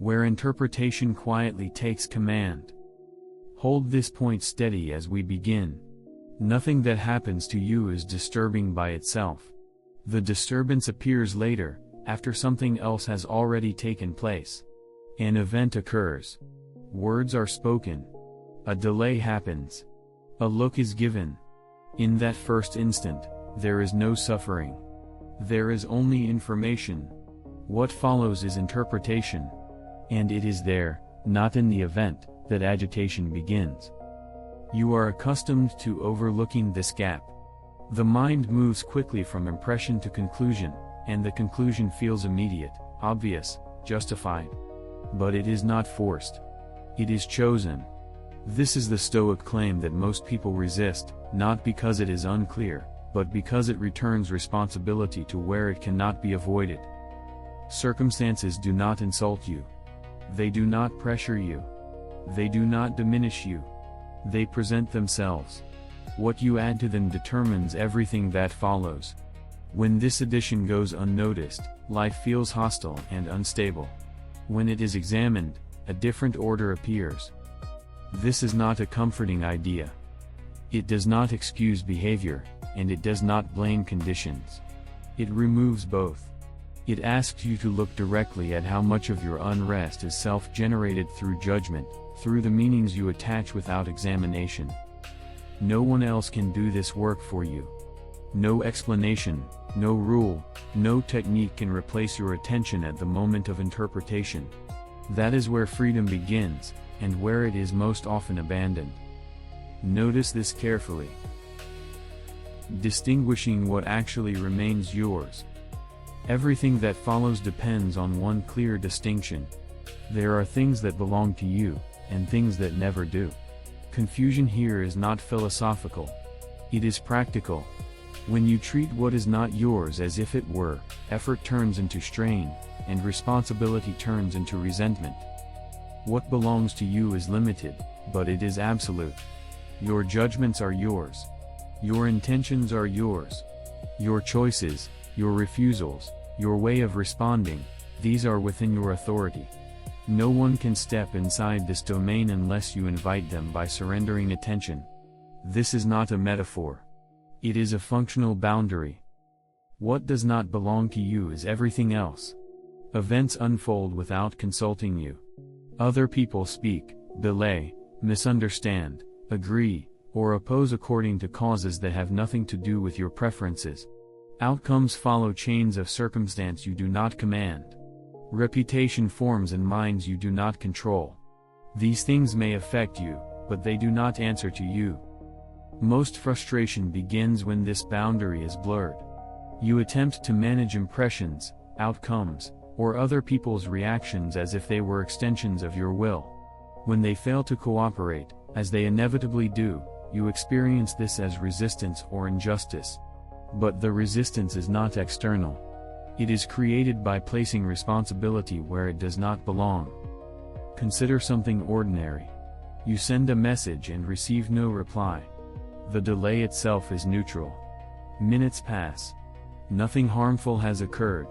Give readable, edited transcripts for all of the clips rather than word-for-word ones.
where interpretation quietly takes command. Hold this point steady as we begin. Nothing that happens to you is disturbing by itself. The disturbance appears later, after something else has already taken place. An event occurs. Words are spoken. A delay happens. A look is given. In that first instant, there is no suffering. There is only information. What follows is interpretation. And it is there, not in the event, that agitation begins. You are accustomed to overlooking this gap. The mind moves quickly from impression to conclusion, and the conclusion feels immediate, obvious, justified. But it is not forced. It is chosen. This is the Stoic claim that most people resist, not because it is unclear, but because it returns responsibility to where it cannot be avoided. Circumstances do not insult you. They do not pressure you. They do not diminish you. They present themselves. What you add to them determines everything that follows. When this addition goes unnoticed, life feels hostile and unstable. When it is examined, a different order appears. This is not a comforting idea. It does not excuse behavior, and it does not blame conditions. It removes both. It asks you to look directly at how much of your unrest is self-generated through judgment, through the meanings you attach without examination. No one else can do this work for you. No explanation, no rule, no technique can replace your attention at the moment of interpretation. That is where freedom begins, and where it is most often abandoned. Notice this carefully. Distinguishing what actually remains yours. Everything that follows depends on one clear distinction. There are things that belong to you, and things that never do. Confusion here is not philosophical. It is practical. When you treat what is not yours as if it were, effort turns into strain, and responsibility turns into resentment. What belongs to you is limited, but it is absolute. Your judgments are yours. Your intentions are yours. Your choices, your refusals, your way of responding, these are within your authority. No one can step inside this domain unless you invite them by surrendering attention. This is not a metaphor. It is a functional boundary. What does not belong to you is everything else. Events unfold without consulting you. Other people speak, delay, misunderstand, agree, or oppose according to causes that have nothing to do with your preferences. Outcomes follow chains of circumstance you do not command. Reputation forms in minds you do not control. These things may affect you, but they do not answer to you. Most frustration begins when this boundary is blurred. You attempt to manage impressions, outcomes, or other people's reactions as if they were extensions of your will. When they fail to cooperate, as they inevitably do, you experience this as resistance or injustice. But the resistance is not external. It is created by placing responsibility where it does not belong. Consider something ordinary. You send a message and receive no reply. The delay itself is neutral. Minutes pass. Nothing harmful has occurred.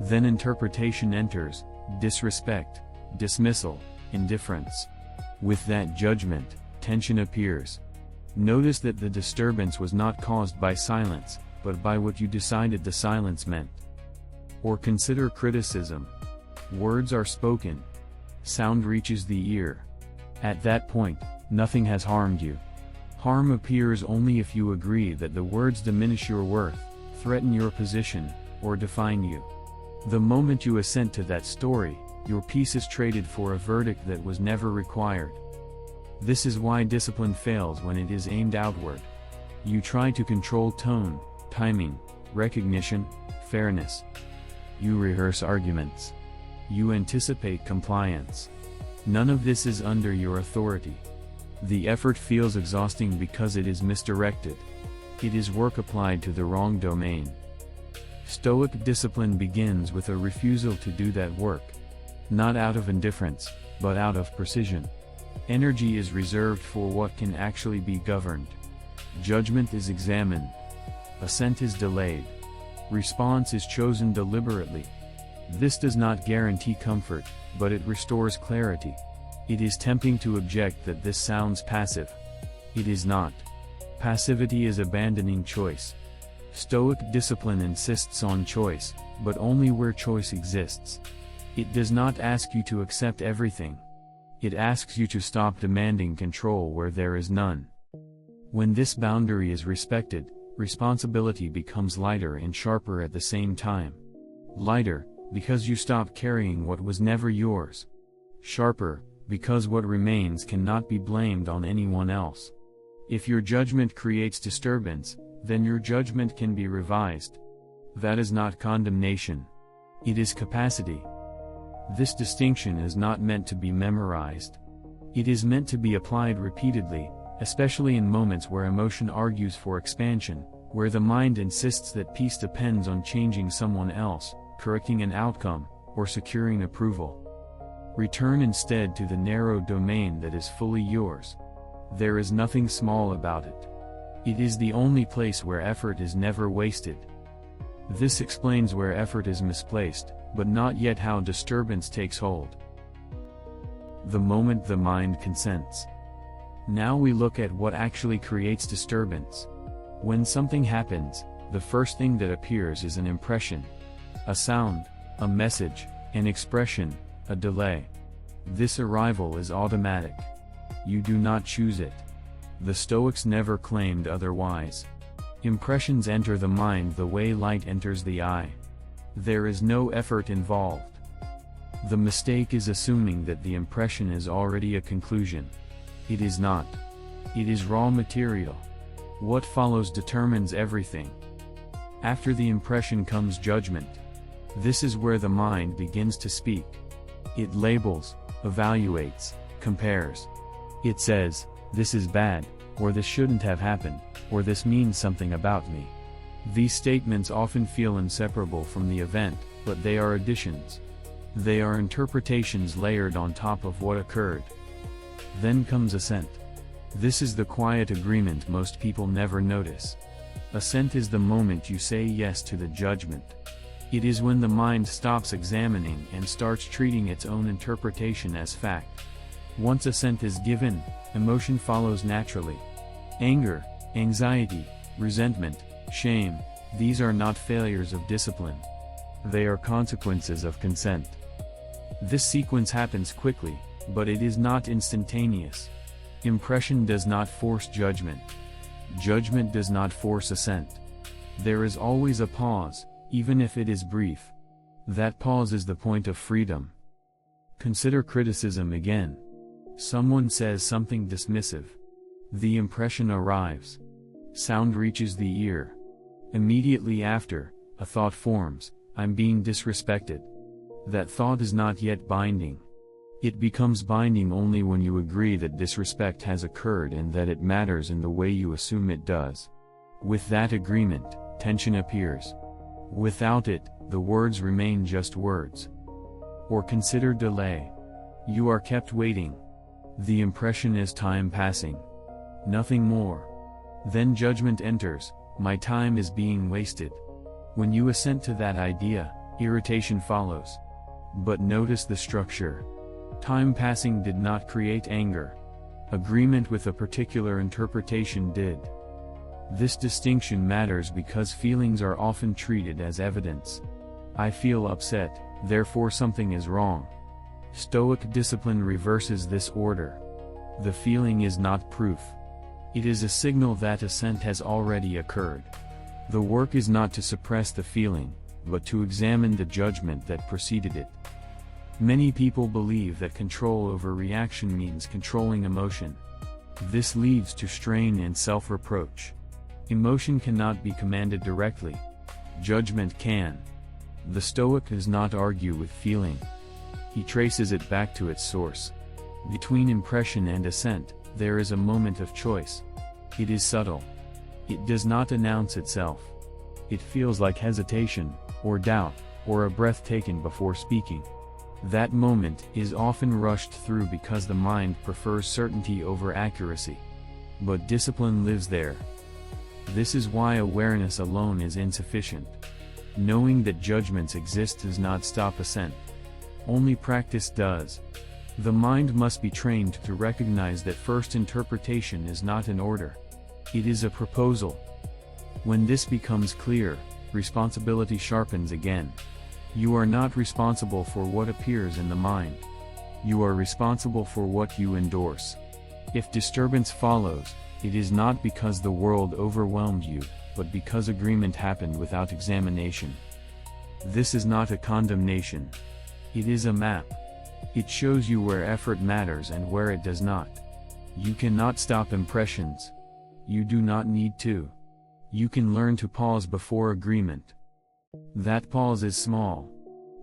Then interpretation enters, disrespect, dismissal, indifference. With that judgment, tension appears. Notice that the disturbance was not caused by silence, but by what you decided the silence meant. Or consider criticism. Words are spoken. Sound reaches the ear. At that point, nothing has harmed you. Harm appears only if you agree that the words diminish your worth, threaten your position, or define you. The moment you assent to that story, your peace is traded for a verdict that was never required. This is why discipline fails when it is aimed outward. You try to control tone, timing, recognition, fairness. You rehearse arguments. You anticipate compliance. None of this is under your authority. The effort feels exhausting because it is misdirected. It is work applied to the wrong domain. Stoic discipline begins with a refusal to do that work. Not out of indifference, but out of precision. Energy is reserved for what can actually be governed. Judgment is examined. Assent is delayed. Response is chosen deliberately. This does not guarantee comfort, but it restores clarity. It is tempting to object that this sounds passive. It is not. Passivity is abandoning choice. Stoic discipline insists on choice, but only where choice exists. It does not ask you to accept everything. It asks you to stop demanding control where there is none. When this boundary is respected, responsibility becomes lighter and sharper at the same time. Lighter, because you stop carrying what was never yours. Sharper, because what remains cannot be blamed on anyone else. If your judgment creates disturbance, then your judgment can be revised. That is not condemnation. It is capacity. This distinction is not meant to be memorized. It is meant to be applied repeatedly, especially in moments where emotion argues for expansion, where the mind insists that peace depends on changing someone else, correcting an outcome, or securing approval. Return instead to the narrow domain that is fully yours. There is nothing small about it. It is the only place where effort is never wasted. This explains where effort is misplaced, but not yet how disturbance takes hold. The moment the mind consents. Now we look at what actually creates disturbance. When something happens, the first thing that appears is an impression. A sound, a message, an expression, a delay. This arrival is automatic. You do not choose it. The Stoics never claimed otherwise. Impressions enter the mind the way light enters the eye. There is no effort involved. The mistake is assuming that the impression is already a conclusion. It is not. It is raw material. What follows determines everything. After the impression comes judgment. This is where the mind begins to speak. It labels, evaluates, compares. It says, this is bad, or this shouldn't have happened, or this means something about me. These statements often feel inseparable from the event, but they are additions. They are interpretations layered on top of what occurred. Then comes assent. This is the quiet agreement most people never notice. Assent is the moment you say yes to the judgment. It is when the mind stops examining and starts treating its own interpretation as fact. Once assent is given, emotion follows naturally. Anger, anxiety, resentment, shame, these are not failures of discipline. They are consequences of consent. This sequence happens quickly, but it is not instantaneous. Impression does not force judgment. Judgment does not force assent. There is always a pause, even if it is brief. That pause is the point of freedom. Consider criticism again. Someone says something dismissive. The impression arrives. Sound reaches the ear. Immediately after, a thought forms, I'm being disrespected. That thought is not yet binding. It becomes binding only when you agree that disrespect has occurred and that it matters in the way you assume it does. With that agreement, tension appears. Without it, the words remain just words. Or consider delay. You are kept waiting. The impression is time passing. Nothing more. Then judgment enters, my time is being wasted. When you assent to that idea, irritation follows. But notice the structure. Time passing did not create anger. Agreement with a particular interpretation did. This distinction matters because feelings are often treated as evidence. I feel upset, therefore something is wrong. Stoic discipline reverses this order. The feeling is not proof. It is a signal that assent has already occurred. The work is not to suppress the feeling, but to examine the judgment that preceded it. Many people believe that control over reaction means controlling emotion. This leads to strain and self-reproach. Emotion cannot be commanded directly. Judgment can. The Stoic does not argue with feeling. He traces it back to its source. Between impression and assent, there is a moment of choice. It is subtle. It does not announce itself. It feels like hesitation, or doubt, or a breath taken before speaking. That moment is often rushed through because the mind prefers certainty over accuracy. But discipline lives there. This is why awareness alone is insufficient. Knowing that judgments exist does not stop assent. Only practice does. The mind must be trained to recognize that first interpretation is not an order. It is a proposal. When this becomes clear, responsibility sharpens again. You are not responsible for what appears in the mind. You are responsible for what you endorse. If disturbance follows, it is not because the world overwhelmed you, but because agreement happened without examination. This is not a condemnation. It is a map. It shows you where effort matters and where it does not. You cannot stop impressions. You do not need to. You can learn to pause before agreement. That pause is small,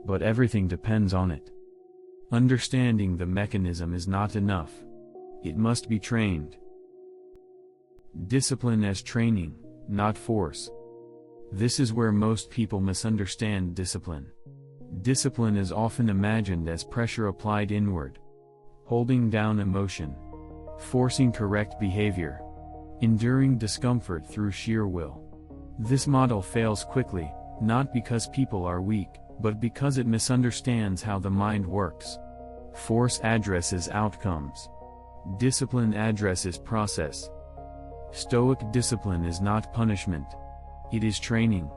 but everything depends on it. Understanding the mechanism is not enough. It must be trained. Discipline as training, not force. This is where most people misunderstand discipline. Discipline is often imagined as pressure applied inward, holding down emotion, forcing correct behavior, enduring discomfort through sheer will. This model fails quickly, not because people are weak, but because it misunderstands how the mind works. Force addresses outcomes. Discipline addresses process. Stoic discipline is not punishment. It is training.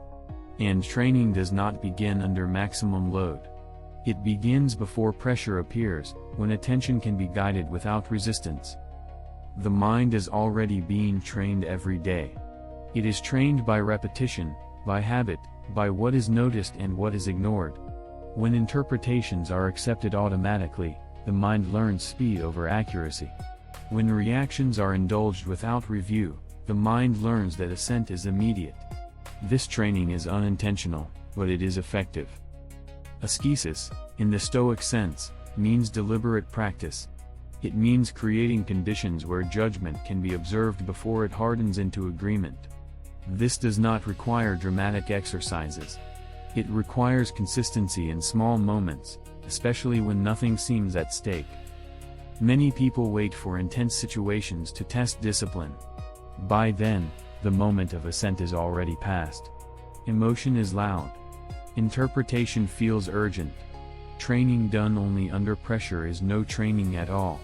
And training does not begin under maximum load. It begins before pressure appears, when attention can be guided without resistance. The mind is already being trained every day. It is trained by repetition, by habit, by what is noticed and what is ignored. When interpretations are accepted automatically, the mind learns speed over accuracy. When reactions are indulged without review, the mind learns that assent is immediate. This training is unintentional, but it is effective. Ascesis, in the Stoic sense, means deliberate practice. It means creating conditions where judgment can be observed before it hardens into agreement. This does not require dramatic exercises. It requires consistency in small moments, especially when nothing seems at stake. Many people wait for intense situations to test discipline. By then, the moment of assent is already past. Emotion is loud. Interpretation feels urgent. Training done only under pressure is no training at all.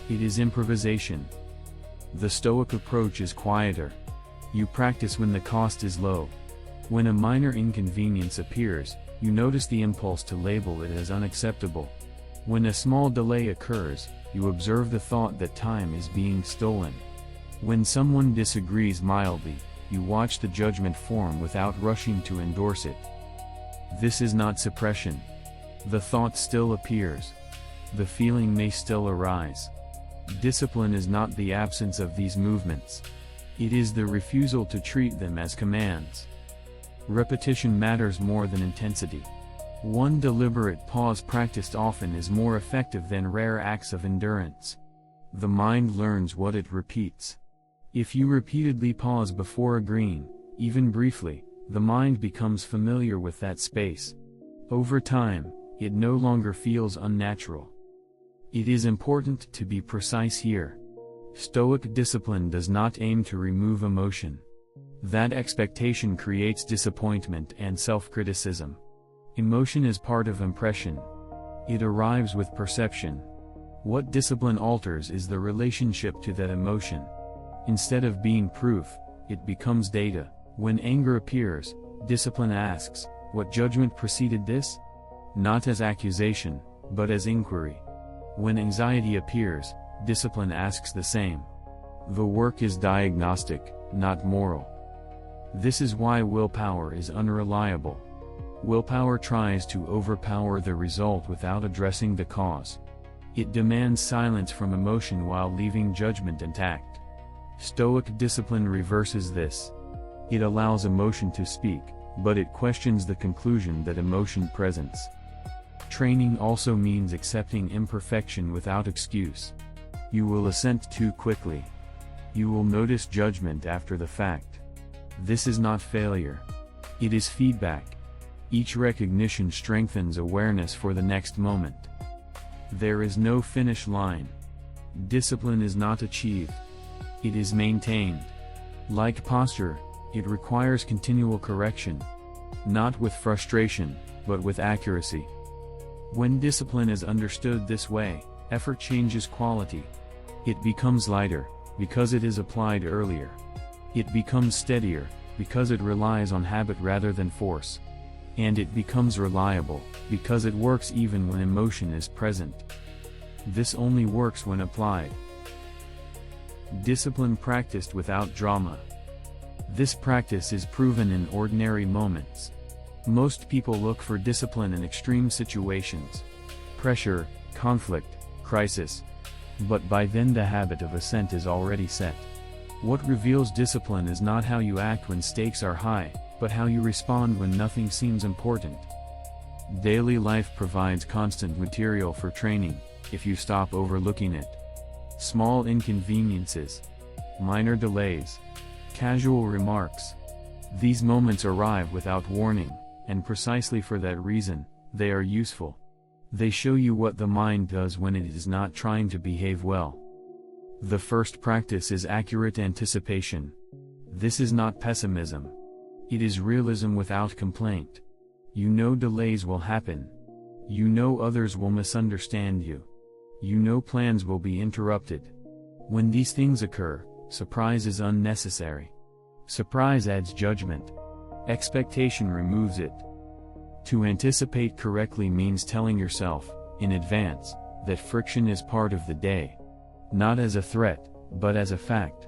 It is improvisation. The Stoic approach is quieter. You practice when the cost is low. When a minor inconvenience appears, you notice the impulse to label it as unacceptable. When a small delay occurs, you observe the thought that time is being stolen. When someone disagrees mildly, you watch the judgment form without rushing to endorse it. This is not suppression. The thought still appears. The feeling may still arise. Discipline is not the absence of these movements. It is the refusal to treat them as commands. Repetition matters more than intensity. One deliberate pause practiced often is more effective than rare acts of endurance. The mind learns what it repeats. If you repeatedly pause before agreeing, even briefly, the mind becomes familiar with that space. Over time, it no longer feels unnatural. It is important to be precise here. Stoic discipline does not aim to remove emotion. That expectation creates disappointment and self-criticism. Emotion is part of impression. It arrives with perception. What discipline alters is the relationship to that emotion. Instead of being proof, it becomes data. When anger appears, discipline asks, what judgment preceded this? Not as accusation, but as inquiry. When anxiety appears, discipline asks the same. The work is diagnostic, not moral. This is why willpower is unreliable. Willpower tries to overpower the result without addressing the cause. It demands silence from emotion while leaving judgment intact. Stoic discipline reverses this. It allows emotion to speak, but it questions the conclusion that emotion presents. Training also means accepting imperfection without excuse. You will assent too quickly. You will notice judgment after the fact. This is not failure. It is feedback. Each recognition strengthens awareness for the next moment. There is no finish line. Discipline is not achieved. It is maintained. Like posture, it requires continual correction. not with frustration, but with accuracy. When discipline is understood this way, effort changes quality. It becomes lighter, because it is applied earlier. It becomes steadier, because it relies on habit rather than force. And it becomes reliable, because it works even when emotion is present. This only works when applied. Discipline practiced without drama. This practice is proven in ordinary moments. Most people look for discipline in extreme situations. Pressure, conflict, crisis. But by then the habit of assent is already set. What reveals discipline is not how you act when stakes are high, but how you respond when nothing seems important. Daily life provides constant material for training, if you stop overlooking it. Small inconveniences, minor delays, casual remarks. These moments arrive without warning, and precisely for that reason, they are useful. They show you what the mind does when it is not trying to behave well. The first practice is accurate anticipation. This is not pessimism. It is realism without complaint. You know delays will happen. You know others will misunderstand you. You know plans will be interrupted. When these things occur, surprise is unnecessary. Surprise adds judgment. Expectation removes it. To anticipate correctly means telling yourself, in advance, that friction is part of the day. Not as a threat, but as a fact.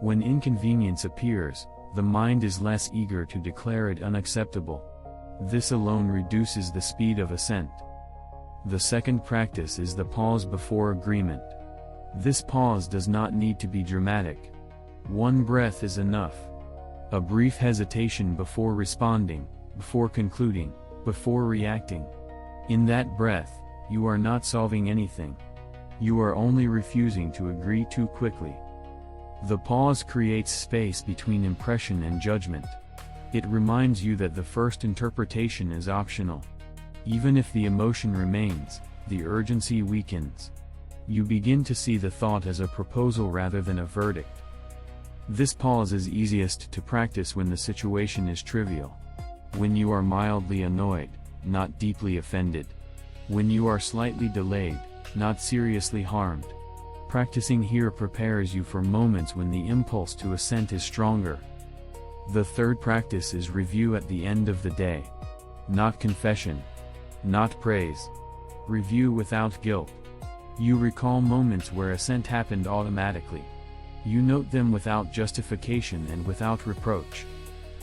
When inconvenience appears, the mind is less eager to declare it unacceptable. This alone reduces the speed of assent. The second practice is the pause before agreement. This pause does not need to be dramatic. One breath is enough. A brief hesitation before responding, before concluding, before reacting. In that breath, you are not solving anything. You are only refusing to agree too quickly. The pause creates space between impression and judgment. It reminds you that the first interpretation is optional. Even if the emotion remains, the urgency weakens. You begin to see the thought as a proposal rather than a verdict. This pause is easiest to practice when the situation is trivial. When you are mildly annoyed, not deeply offended. When you are slightly delayed, not seriously harmed. Practicing here prepares you for moments when the impulse to assent is stronger. The third practice is review at the end of the day. Not confession. Not praise. Review without guilt. You recall moments where assent happened automatically. You note them without justification and without reproach.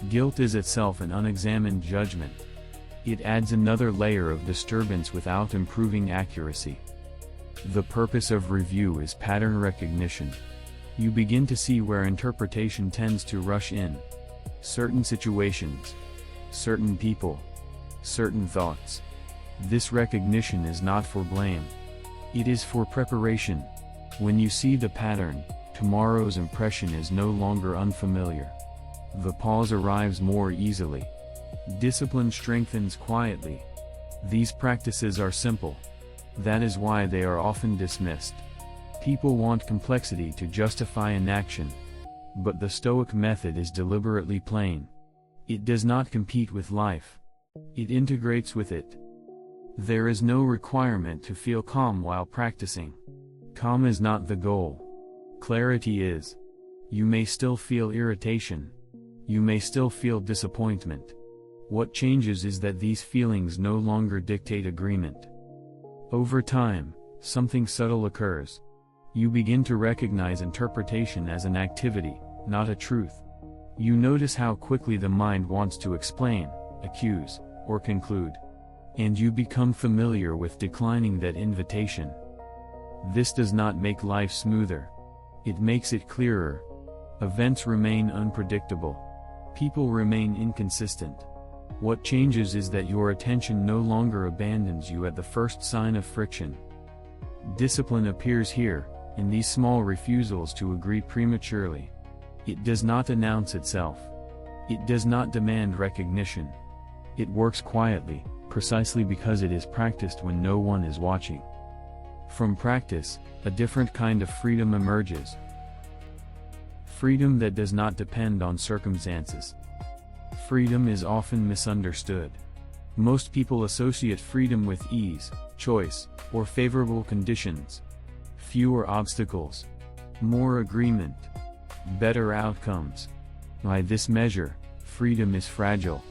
Guilt is itself an unexamined judgment. It adds another layer of disturbance without improving accuracy. The purpose of review is pattern recognition. You begin to see where interpretation tends to rush in. Certain situations, certain people, certain thoughts. This recognition is not for blame. It is for preparation. When you see the pattern, tomorrow's impression is no longer unfamiliar. The pause arrives more easily. Discipline strengthens quietly. These practices are simple. That is why they are often dismissed. People want complexity to justify inaction. But the Stoic method is deliberately plain. It does not compete with life. It integrates with it. There is no requirement to feel calm while practicing. Calm is not the goal. Clarity is. You may still feel irritation. You may still feel disappointment. What changes is that these feelings no longer dictate agreement. Over time, something subtle occurs. You begin to recognize interpretation as an activity, not a truth. You notice how quickly the mind wants to explain, accuse, or conclude. And you become familiar with declining that invitation. This does not make life smoother. It makes it clearer. Events remain unpredictable. People remain inconsistent. What changes is that your attention no longer abandons you at the first sign of friction. Discipline appears here, in these small refusals to agree prematurely. It does not announce itself. It does not demand recognition. It works quietly, precisely because it is practiced when no one is watching. From practice, a different kind of freedom emerges. Freedom that does not depend on circumstances. Freedom is often misunderstood. Most people associate freedom with ease, choice, or favorable conditions. Fewer obstacles, more agreement, better outcomes. By this measure, freedom is fragile.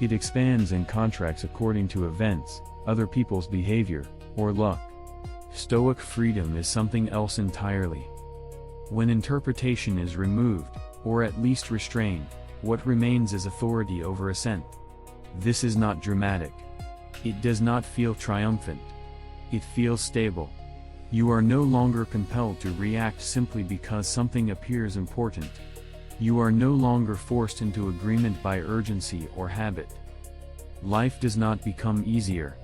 It expands and contracts according to events, other people's behavior, or luck. Stoic freedom is something else entirely. When interpretation is removed, or at least restrained, what remains is authority over assent. This is not dramatic. It does not feel triumphant. It feels stable. You are no longer compelled to react simply because something appears important. You are no longer forced into agreement by urgency or habit. Life does not become easier.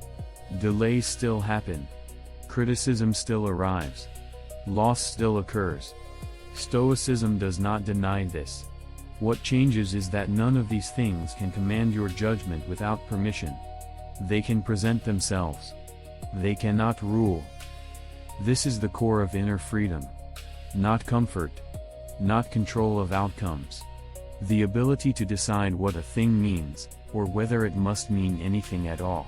Delays still happen. Criticism still arrives. Loss still occurs. Stoicism does not deny this. What changes is that none of these things can command your judgment without permission. They can present themselves. They cannot rule. This is the core of inner freedom. Not comfort. Not control of outcomes. The ability to decide what a thing means, or whether it must mean anything at all.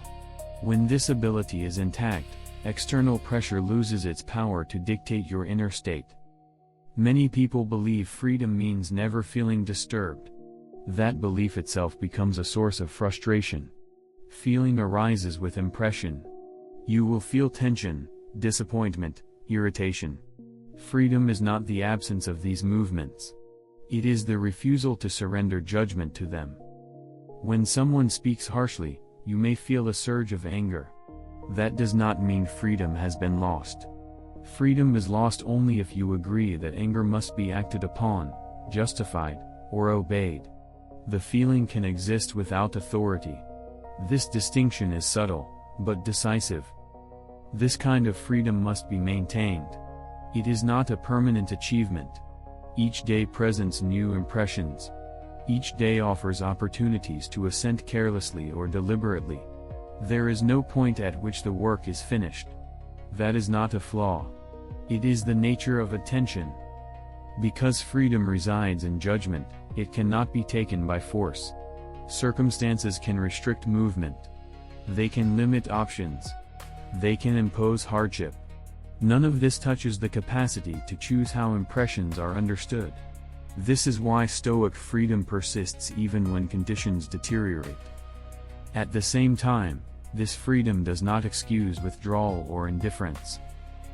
When this ability is intact, external pressure loses its power to dictate your inner state. Many people believe freedom means never feeling disturbed. That belief itself becomes a source of frustration. Feeling arises with impression. You will feel tension, disappointment, irritation. Freedom is not the absence of these movements. It is the refusal to surrender judgment to them. When someone speaks harshly, you may feel a surge of anger. That does not mean freedom has been lost. Freedom is lost only if you agree that anger must be acted upon, justified, or obeyed. The feeling can exist without authority. This distinction is subtle, but decisive. This kind of freedom must be maintained. It is not a permanent achievement. Each day presents new impressions. Each day offers opportunities to assent carelessly or deliberately. There is no point at which the work is finished. That is not a flaw. It is the nature of attention. Because freedom resides in judgment, it cannot be taken by force. Circumstances can restrict movement. They can limit options. They can impose hardship. None of this touches the capacity to choose how impressions are understood. This is why Stoic freedom persists even when conditions deteriorate. At the same time, this freedom does not excuse withdrawal or indifference.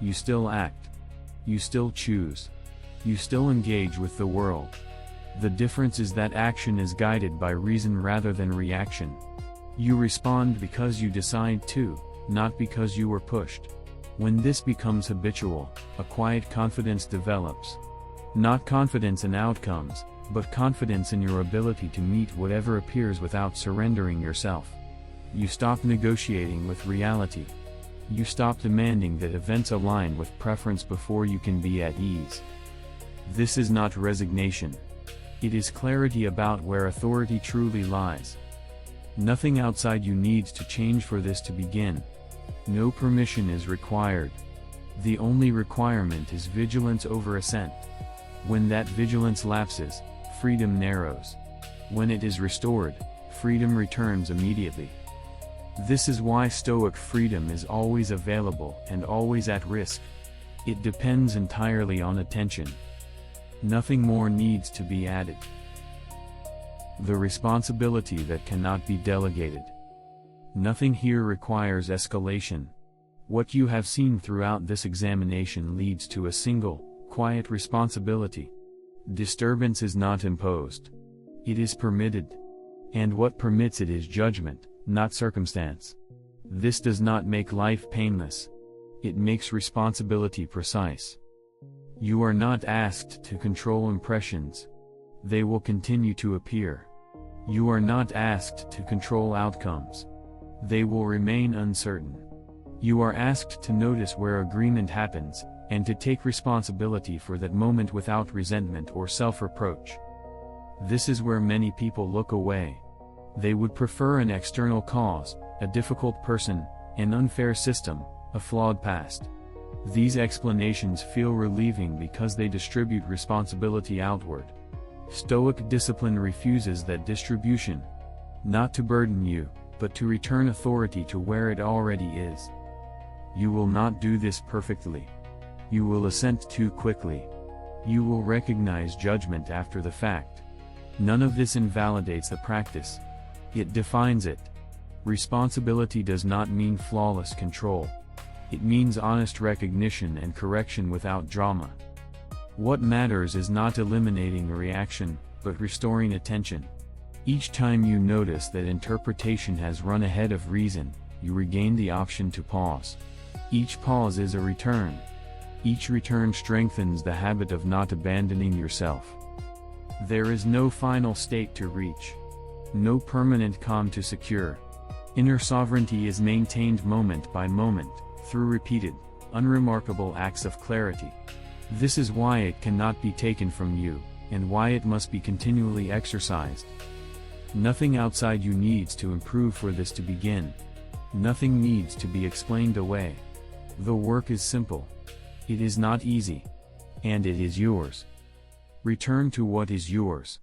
You still act. You still choose. You still engage with the world. The difference is that action is guided by reason rather than reaction. You respond because you decide to, not because you were pushed. When this becomes habitual, a quiet confidence develops. Not confidence in outcomes, but confidence in your ability to meet whatever appears without surrendering yourself. You stop negotiating with reality. You stop demanding that events align with preference before you can be at ease. This is not resignation. It is clarity about where authority truly lies. Nothing outside you needs to change for this to begin. No permission is required. The only requirement is vigilance over assent. When that vigilance lapses, freedom narrows. When it is restored, freedom returns immediately. This is why Stoic freedom is always available and always at risk. It depends entirely on attention. Nothing more needs to be added. The responsibility that cannot be delegated. Nothing here requires escalation. What you have seen throughout this examination leads to a single, quiet responsibility. Disturbance is not imposed. It is permitted. And what permits it is judgment, not circumstance. This does not make life painless. It makes responsibility precise. You are not asked to control impressions. They will continue to appear. You are not asked to control outcomes. They will remain uncertain. You are asked to notice where agreement happens, and to take responsibility for that moment without resentment or self-reproach. This is where many people look away. They would prefer an external cause, a difficult person, an unfair system, a flawed past. These explanations feel relieving because they distribute responsibility outward. Stoic discipline refuses that distribution. Not to burden you, but to return authority to where it already is. You will not do this perfectly. You will assent too quickly. You will recognize judgment after the fact. None of this invalidates the practice. It defines it. Responsibility does not mean flawless control. It means honest recognition and correction without drama. What matters is not eliminating a reaction, but restoring attention. Each time you notice that interpretation has run ahead of reason, you regain the option to pause. Each pause is a return. Each return strengthens the habit of not abandoning yourself. There is no final state to reach. No permanent calm to secure. Inner sovereignty is maintained moment by moment, through repeated, unremarkable acts of clarity. This is why it cannot be taken from you, and why it must be continually exercised. Nothing outside you needs to improve for this to begin. Nothing needs to be explained away. The work is simple. It is not easy. And it is yours. Return to what is yours.